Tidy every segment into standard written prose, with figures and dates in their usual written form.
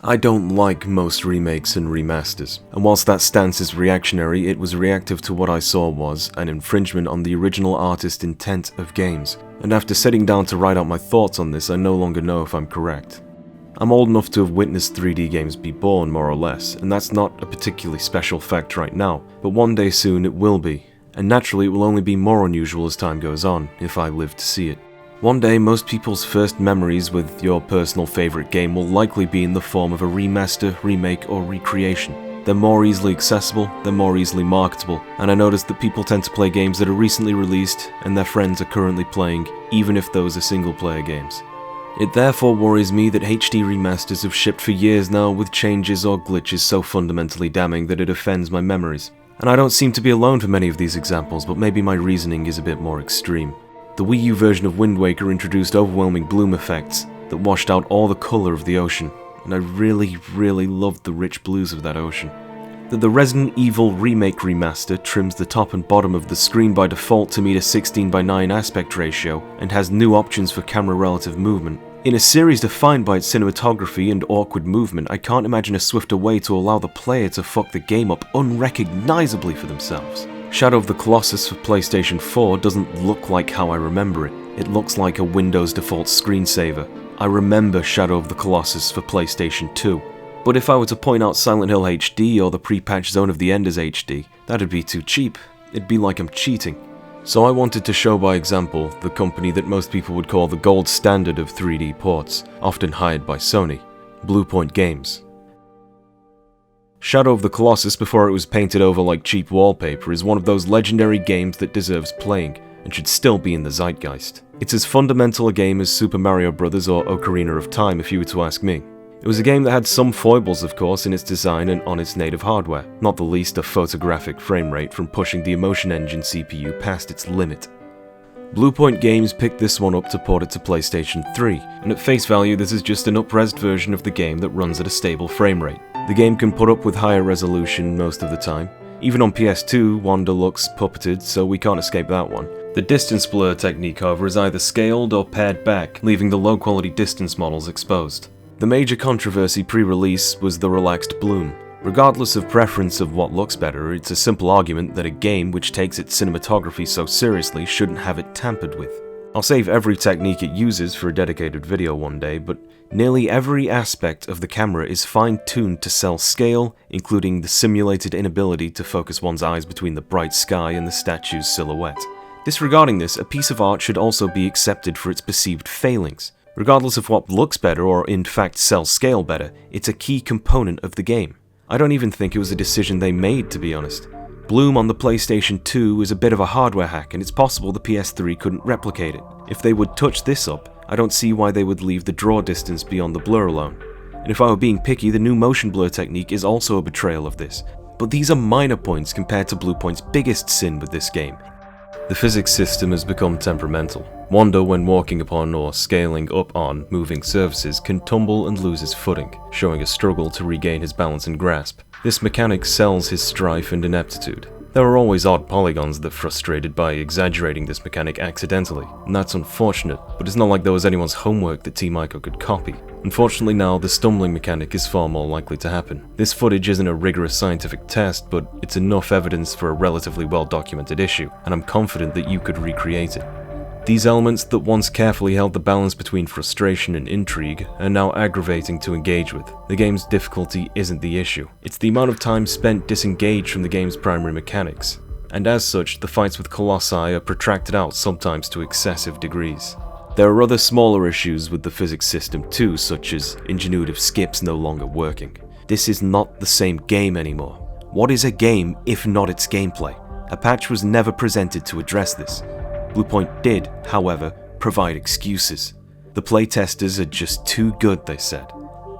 I don't like most remakes and remasters, and whilst that stance is reactionary, it was reactive to what I saw was an infringement on the original artist's intent of games, and after sitting down to write out my thoughts on this, I no longer know if I'm correct. I'm old enough to have witnessed 3D games be born, more or less, and that's not a particularly special fact right now, but one day soon it will be, and naturally it will only be more unusual as time goes on, if I live to see it. One day, most people's first memories with your personal favourite game will likely be in the form of a remaster, remake, or recreation. They're more easily accessible, they're more easily marketable, and I noticed that people tend to play games that are recently released and their friends are currently playing, even if those are single-player games. It therefore worries me that HD remasters have shipped for years now with changes or glitches so fundamentally damning that it offends my memories. And I don't seem to be alone for many of these examples, but maybe my reasoning is a bit more extreme. The WiiU version of Wind Waker introduced overwhelming bloom effects that washed out all the colour of the ocean, and I really loved the rich blues of that ocean. That the Resident Evil Remake Remaster trims the top and bottom of the screen by default to meet a 16:9 aspect ratio and has new options for camera relative movement. In a series defined by its cinematography and awkward movement, I can't imagine a swifter way to allow the player to fuck the game up unrecognisably for themselves. Shadow of the Colossus for PlayStation 4 doesn't look like how I remember it. It looks like a Windows default screensaver. I remember Shadow of the Colossus for PlayStation 2. But if I were to point out Silent Hill HD or the pre-patch Zone of the Enders HD, that'd be too cheap. It'd be like I'm cheating. So I wanted to show by example the company that most people would call the gold standard of 3D ports, often hired by Sony, Bluepoint Games. Shadow of the Colossus, before it was painted over like cheap wallpaper, is one of those legendary games that deserves playing, and should still be in the zeitgeist. It's as fundamental a game as Super Mario Bros. Or Ocarina of Time if you were to ask me. It was a game that had some foibles of course in its design and on its native hardware, not the least a photographic frame rate from pushing the Emotion Engine CPU past its limit. Bluepoint Games picked this one up to port it to PlayStation 3, and at face value this is just an up-resed version of the game that runs at a stable frame rate. The game can put up with higher resolution most of the time. Even on PS2, Wanda looks puppeted, so we can't escape that one. The distance blur technique, however, is either scaled or pared back, leaving the low-quality distance models exposed. The major controversy pre-release was the relaxed bloom. Regardless of preference of what looks better, it's a simple argument that a game which takes its cinematography so seriously shouldn't have it tampered with. I'll save every technique it uses for a dedicated video one day, but nearly every aspect of the camera is fine-tuned to sell scale, including the simulated inability to focus one's eyes between the bright sky and the statue's silhouette. Disregarding this, a piece of art should also be accepted for its perceived failings. Regardless of what looks better or in fact sells scale better, it's a key component of the game. I don't even think it was a decision they made, to be honest. Bloom on the PlayStation 2 is a bit of a hardware hack, and it's possible the PS3 couldn't replicate it. If they would touch this up, I don't see why they would leave the draw distance beyond the blur alone. And if I were being picky, the new motion blur technique is also a betrayal of this. But these are minor points compared to Bluepoint's biggest sin with this game. The physics system has become temperamental. Wanda, when walking upon or scaling up on moving surfaces, can tumble and lose his footing, showing a struggle to regain his balance and grasp. This mechanic sells his strife and ineptitude. There are always odd polygons that frustrated by exaggerating this mechanic accidentally, and that's unfortunate, but it's not like there was anyone's homework that Team Ico could copy. Unfortunately now, the stumbling mechanic is far more likely to happen. This footage isn't a rigorous scientific test, but it's enough evidence for a relatively well-documented issue, and I'm confident that you could recreate it. These elements that once carefully held the balance between frustration and intrigue are now aggravating to engage with. The game's difficulty isn't the issue. It's the amount of time spent disengaged from the game's primary mechanics. And as such, the fights with Colossi are protracted out sometimes to excessive degrees. There are other smaller issues with the physics system too, such as ingenuitive skips no longer working. This is not the same game anymore. What is a game if not its gameplay? A patch was never presented to address this. Bluepoint did, however, provide excuses. The playtesters are just too good, they said.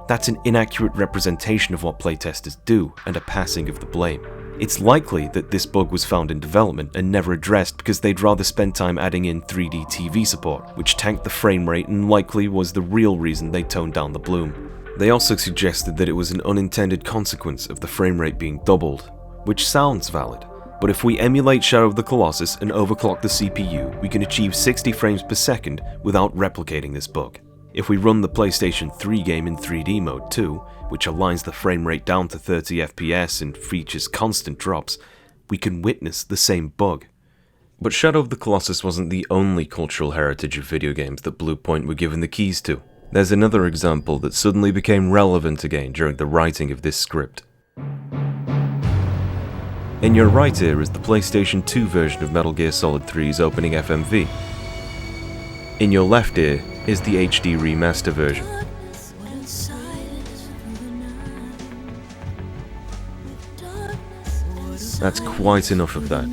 That's an inaccurate representation of what playtesters do, and a passing of the blame. It's likely that this bug was found in development and never addressed because they'd rather spend time adding in 3D TV support, which tanked the frame rate and likely was the real reason they toned down the bloom. They also suggested that it was an unintended consequence of the frame rate being doubled, which sounds valid. But if we emulate Shadow of the Colossus and overclock the CPU, we can achieve 60 frames per second without replicating this bug. If we run the PlayStation 3 game in 3D mode too, which aligns the frame rate down to 30 FPS and features constant drops, we can witness the same bug. But Shadow of the Colossus wasn't the only cultural heritage of video games that Bluepoint were given the keys to. There's another example that suddenly became relevant again during the writing of this script. In your right ear is the PlayStation 2 version of Metal Gear Solid 3's opening FMV. In your left ear is the HD Remaster version. That's quite enough of that.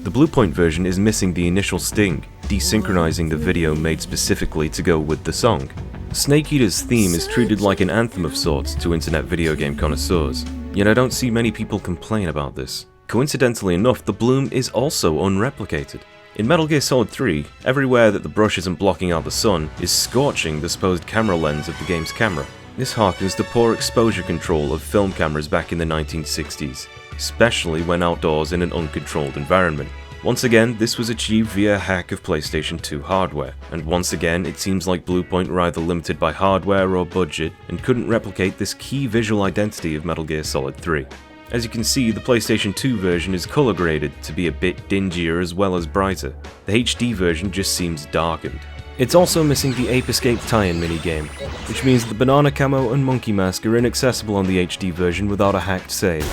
The Bluepoint version is missing the initial sting, desynchronizing the video made specifically to go with the song. Snake Eater's theme is treated like an anthem of sorts to internet video game connoisseurs, yet I don't see many people complain about this. Coincidentally enough, the bloom is also unreplicated. In Metal Gear Solid 3, everywhere that the brush isn't blocking out the sun is scorching the supposed camera lens of the game's camera. This harkens to poor exposure control of film cameras back in the 1960s, especially when outdoors in an uncontrolled environment. Once again, this was achieved via a hack of PlayStation 2 hardware, and once again it seems like Bluepoint were either limited by hardware or budget and couldn't replicate this key visual identity of Metal Gear Solid 3. As you can see, the PlayStation 2 version is color graded to be a bit dingier as well as brighter. The HD version just seems darkened. It's also missing the Ape Escape tie-in minigame, which means the banana camo and monkey mask are inaccessible on the HD version without a hacked save.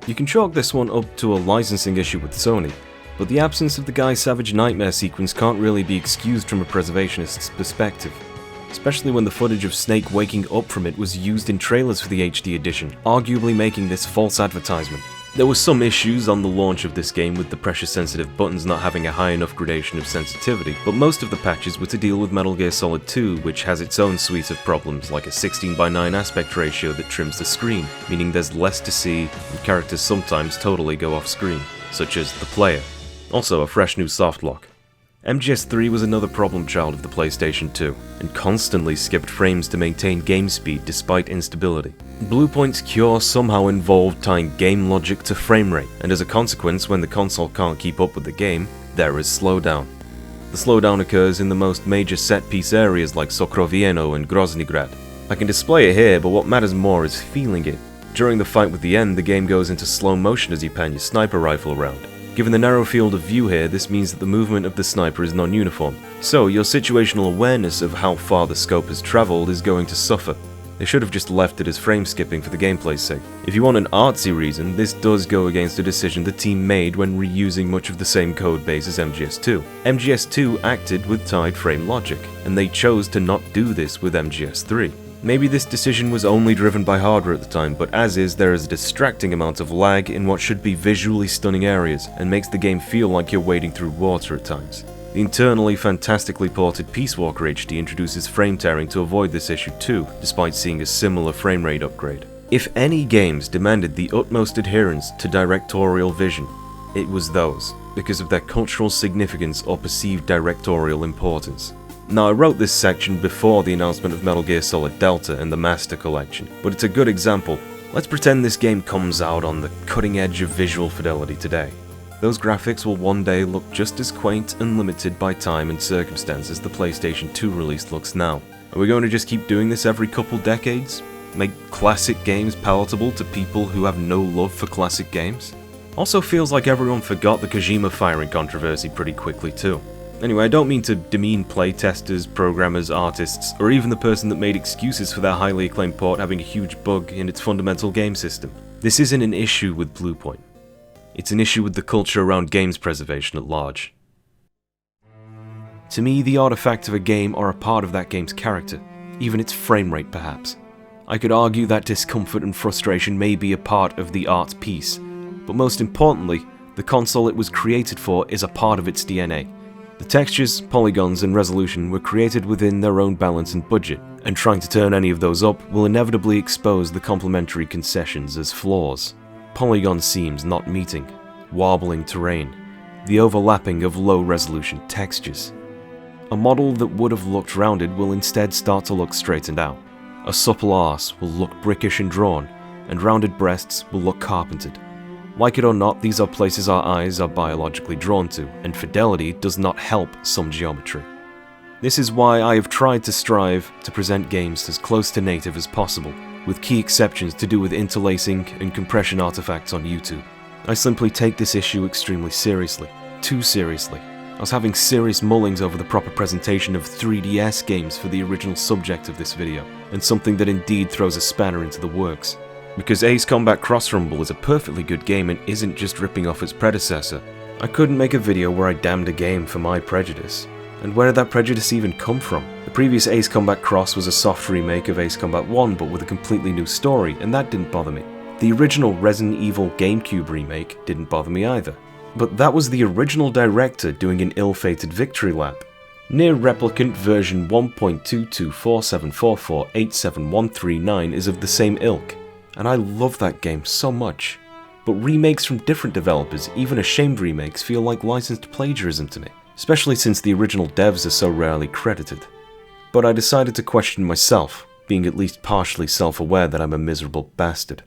You can chalk this one up to a licensing issue with Sony, but the absence of the Guy Savage Nightmare sequence can't really be excused from a preservationist's perspective, especially when the footage of Snake waking up from it was used in trailers for the HD edition, arguably making this false advertisement. There were some issues on the launch of this game with the pressure-sensitive buttons not having a high enough gradation of sensitivity, but most of the patches were to deal with Metal Gear Solid 2, which has its own suite of problems, like a 16:9 aspect ratio that trims the screen, meaning there's less to see and characters sometimes totally go off screen, such as the player. Also, a fresh new softlock. MGS3 was another problem child of the PlayStation 2, and constantly skipped frames to maintain game speed despite instability. Bluepoint's cure somehow involved tying game logic to frame rate, and as a consequence, when the console can't keep up with the game, there is slowdown. The slowdown occurs in the most major set-piece areas like Sokrovieno and Groznygrad. I can display it here, but what matters more is feeling it. During the fight with the end, the game goes into slow motion as you pan your sniper rifle around. Given the narrow field of view here, this means that the movement of the sniper is non-uniform, so your situational awareness of how far the scope has travelled is going to suffer. They should have just left it as frame skipping for the gameplay's sake. If you want an artsy reason, this does go against a decision the team made when reusing much of the same code base as MGS2. MGS2 acted with tied frame logic, and they chose to not do this with MGS3. Maybe this decision was only driven by hardware at the time, but as is, there is a distracting amount of lag in what should be visually stunning areas, and makes the game feel like you're wading through water at times. The internally fantastically ported Peace Walker HD introduces frame tearing to avoid this issue too, despite seeing a similar frame rate upgrade. If any games demanded the utmost adherence to directorial vision, it was those, because of their cultural significance or perceived directorial importance. Now, I wrote this section before the announcement of Metal Gear Solid Delta and the Master Collection, but it's a good example. Let's pretend this game comes out on the cutting edge of visual fidelity today. Those graphics will one day look just as quaint and limited by time and circumstance as the PlayStation 2 release looks now. Are we going to just keep doing this every couple decades? Make classic games palatable to people who have no love for classic games? Also feels like everyone forgot the Kojima firing controversy pretty quickly too. Anyway, I don't mean to demean playtesters, programmers, artists, or even the person that made excuses for their highly acclaimed port having a huge bug in its fundamental game system. This isn't an issue with Bluepoint. It's an issue with the culture around games preservation at large. To me, the artifacts of a game are a part of that game's character, even its frame rate perhaps. I could argue that discomfort and frustration may be a part of the art piece, but most importantly, the console it was created for is a part of its DNA. The textures, polygons, and resolution were created within their own balance and budget, and trying to turn any of those up will inevitably expose the complementary concessions as flaws. Polygon seams not meeting, wobbling terrain, the overlapping of low-resolution textures. A model that would have looked rounded will instead start to look straightened out. A supple arse will look brickish and drawn, and rounded breasts will look carpentered. Like it or not, these are places our eyes are biologically drawn to, and fidelity does not help some geometry. This is why I have tried to strive to present games as close to native as possible, with key exceptions to do with interlacing and compression artifacts on YouTube. I simply take this issue extremely seriously. Too seriously. I was having serious mullings over the proper presentation of 3DS games for the original subject of this video, and something that indeed throws a spanner into the works. Because Ace Combat Cross Rumble is a perfectly good game and isn't just ripping off its predecessor, I couldn't make a video where I damned a game for my prejudice. And where did that prejudice even come from? The previous Ace Combat Cross was a soft remake of Ace Combat 1 but with a completely new story, and that didn't bother me. The original Resident Evil Gamecube remake didn't bother me either. But that was the original director doing an ill-fated victory lap. NieR Repliicant version 1.224744874139 is of the same ilk, and I love that game so much. But remakes from different developers, even ashamed remakes, feel like licensed plagiarism to me, especially since the original devs are so rarely credited. But I decided to question myself, being at least partially self-aware that I'm a miserable bastard.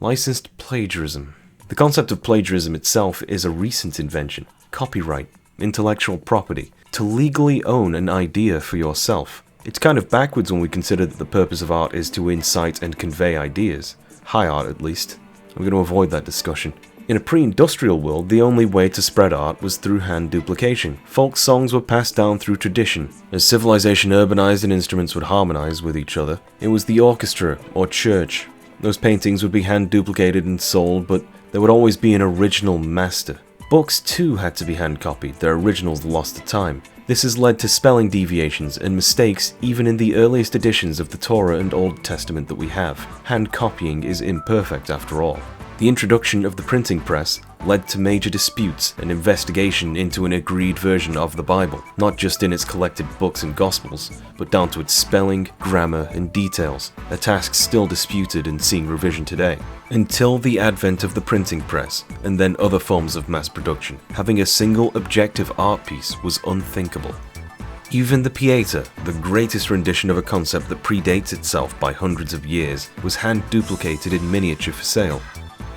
Licensed plagiarism. The concept of plagiarism itself is a recent invention. Copyright, intellectual property, to legally own an idea for yourself. It's kind of backwards when we consider that the purpose of art is to incite and convey ideas. High art, at least. I'm going to avoid that discussion. In a pre-industrial world, the only way to spread art was through hand duplication. Folk songs were passed down through tradition. As civilization urbanized and instruments would harmonize with each other, it was the orchestra or church. Those paintings would be hand duplicated and sold, but there would always be an original master. Books too had to be hand copied, their originals lost to time. This has led to spelling deviations and mistakes even in the earliest editions of the Torah and Old Testament that we have. Hand copying is imperfect after all. The introduction of the printing press led to major disputes and investigation into an agreed version of the Bible, not just in its collected books and gospels, but down to its spelling, grammar, and details, a task still disputed and seeing revision today. Until the advent of the printing press, and then other forms of mass production, having a single objective art piece was unthinkable. Even the Pieta, the greatest rendition of a concept that predates itself by hundreds of years, was hand duplicated in miniature for sale.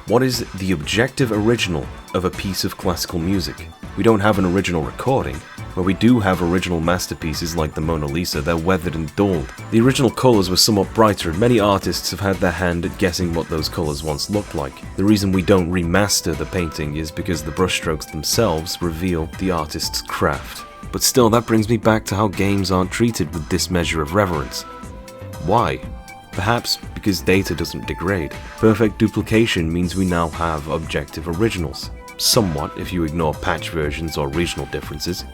What is the objective original of a piece of classical music? We don't have an original recording. Where we do have original masterpieces like the Mona Lisa, they're weathered and dulled. The original colours were somewhat brighter, and many artists have had their hand at guessing what those colours once looked like. The reason we don't remaster the painting is because the brushstrokes themselves reveal the artist's craft. But still, that brings me back to how games aren't treated with this measure of reverence. Why? Perhaps because data doesn't degrade. Perfect duplication means we now have objective originals. Somewhat, if you ignore patch versions or regional differences.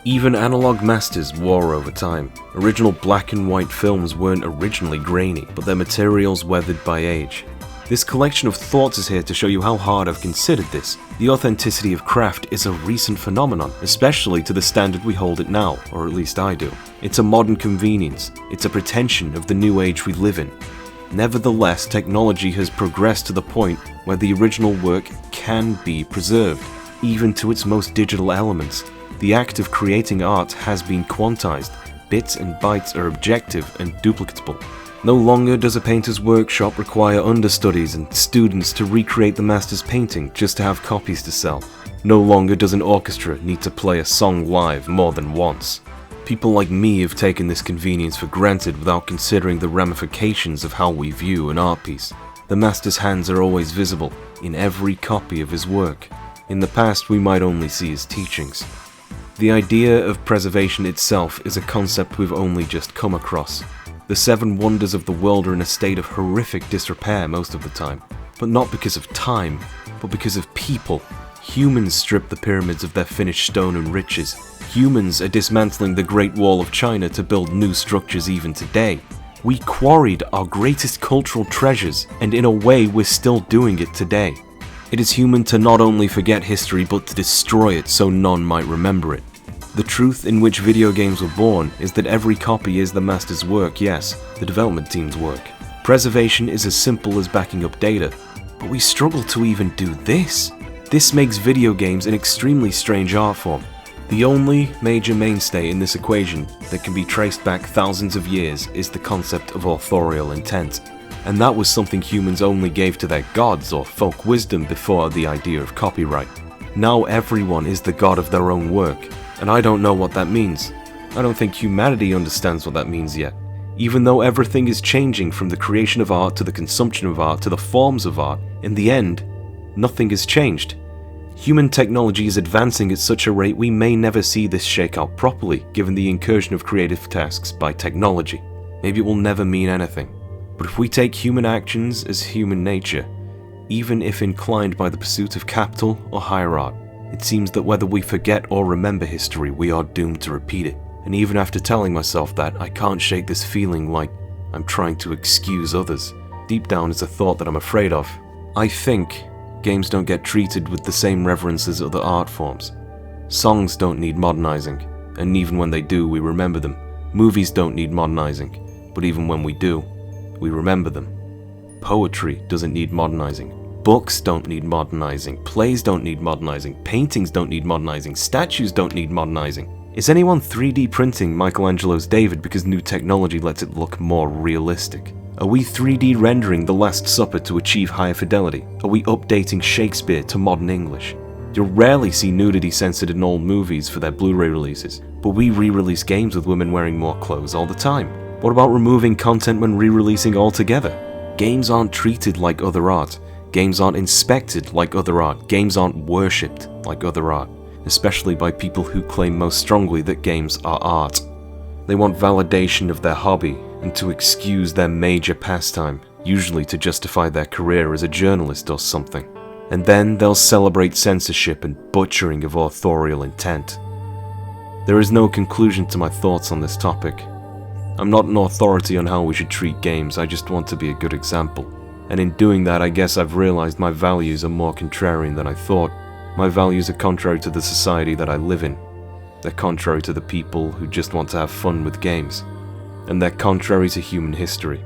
Even analog masters wore over time. Original black and white films weren't originally grainy, but their materials weathered by age. This collection of thoughts is here to show you how hard I've considered this. The authenticity of craft is a recent phenomenon, especially to the standard we hold it now, or at least I do. It's a modern convenience. It's a pretension of the new age we live in. Nevertheless, technology has progressed to the point where the original work can be preserved, even to its most digital elements. The act of creating art has been quantized. Bits and bytes are objective and duplicatable. No longer does a painter's workshop require understudies and students to recreate the master's painting just to have copies to sell. No longer does an orchestra need to play a song live more than once. People like me have taken this convenience for granted without considering the ramifications of how we view an art piece. The master's hands are always visible in every copy of his work. In the past, we might only see his teachings. The idea of preservation itself is a concept we've only just come across. The 7 wonders of the world are in a state of horrific disrepair most of the time, but not because of time, but because of people. Humans strip the pyramids of their finished stone and riches. Humans are dismantling the Great Wall of China to build new structures even today. We quarried our greatest cultural treasures, and in a way we're still doing it today. It is human to not only forget history but to destroy it so none might remember it. The truth in which video games were born is that every copy is the master's work, yes, the development team's work. Preservation is as simple as backing up data, but we struggle to even do this. This makes video games an extremely strange art form. The only major mainstay in this equation that can be traced back thousands of years is the concept of authorial intent, and that was something humans only gave to their gods or folk wisdom before the idea of copyright. Now everyone is the god of their own work, and I don't know what that means. I don't think humanity understands what that means yet. Even though everything is changing from the creation of art to the consumption of art to the forms of art, in the end, nothing has changed. Human technology is advancing at such a rate we may never see this shake out properly, given the incursion of creative tasks by technology. Maybe it will never mean anything. But if we take human actions as human nature, even if inclined by the pursuit of capital or higher art, it seems that whether we forget or remember history, we are doomed to repeat it. And even after telling myself that, I can't shake this feeling like I'm trying to excuse others. Deep down is a thought that I'm afraid of. I think games don't get treated with the same reverence as other art forms. Songs don't need modernizing, and even when they do, we remember them. Movies don't need modernizing, but even when we do, we remember them. Poetry doesn't need modernizing. Books don't need modernizing. Plays don't need modernizing. Paintings don't need modernizing. Statues don't need modernizing. Is anyone 3D printing Michelangelo's David because new technology lets it look more realistic? Are we 3D rendering The Last Supper to achieve higher fidelity? Are we updating Shakespeare to modern English? You'll rarely see nudity censored in old movies for their Blu-ray releases, but we re-release games with women wearing more clothes all the time. What about removing content when re-releasing altogether? Games aren't treated like other art. Games aren't inspected like other art. Games aren't worshipped like other art, especially by people who claim most strongly that games are art. They want validation of their hobby and to excuse their major pastime, usually to justify their career as a journalist or something. And then they'll celebrate censorship and butchering of authorial intent. There is no conclusion to my thoughts on this topic. I'm not an authority on how we should treat games, I just want to be a good example. And in doing that, I guess I've realized my values are more contrarian than I thought. My values are contrary to the society that I live in. They're contrary to the people who just want to have fun with games. And they're contrary to human history.